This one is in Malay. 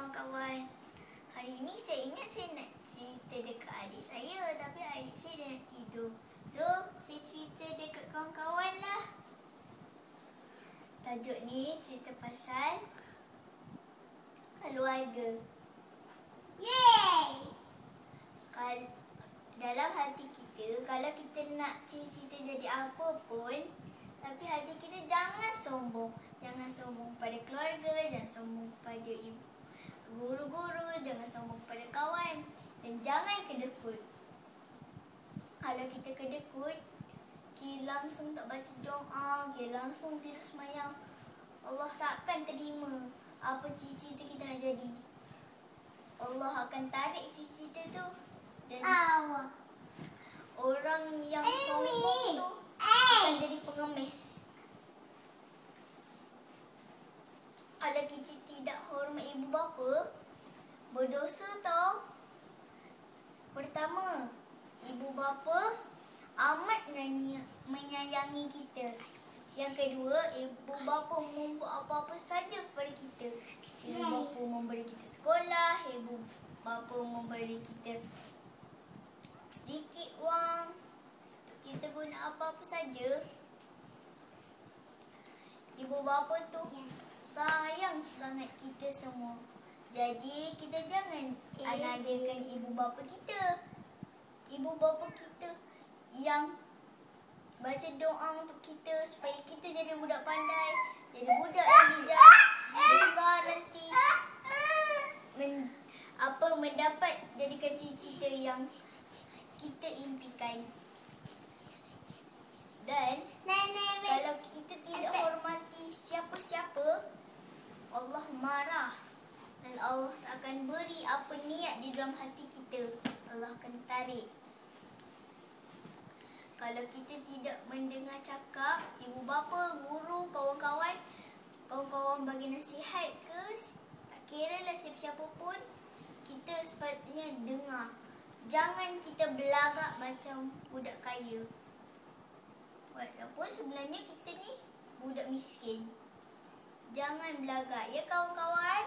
kawan-kawan. Hari ini saya ingat saya nak cerita dekat adik saya, tapi adik saya dah nak tidur. So, saya cerita dekat kawan-kawan lah. Tajuk ni cerita pasal keluarga. Yeay! Dalam hati kita, kalau kita nak cita-cita jadi apa pun, tapi hati kita jangan sombong. Jangan sombong pada keluarga, jangan sombong pada ibu, guru-guru, jangan sombong pada kawan. Dan jangan kedekut. Kalau kita kedekut, kita langsung tak baca doa, kita langsung tidur semayang, Allah takkan terima apa cita-cita kita nak jadi. Allah akan tarik cita-cita tu. Dan orang yang sombong tu akan jadi pengemis. Kalau kita tidak hormat ibu bapa, berdosa tau. Pertama, ibu bapa amat menyayangi kita. Yang kedua, ibu bapa membuat apa-apa saja kepada kita. Ibu bapa memberi kita sekolah, ibu bapa memberi kita sedikit wang untuk kita guna apa-apa saja. Ibu bapa tu sayang sangat kita semua. Jadi kita jangan anayakan ibu bapa kita. Ibu bapa kita yang baca doa untuk kita supaya kita jadi budak pandai, jadi budak yang bijak, besar nanti mendapat jadikan cita-cita yang kita impikan. Dan kalau kita tidak hormati siapa-siapa, Allah marah. Dan Allah tak akan beri apa niat di dalam hati kita. Allah akan tarik. Kalau kita tidak mendengar cakap ibu bapa, guru, kawan-kawan bagi nasihat ke, tak kira lah siapa-siapa pun, kita sepatutnya dengar. Jangan kita belagak macam budak kaya. Walaupun sebenarnya kita ni budak miskin. Jangan belagak ya kawan-kawan.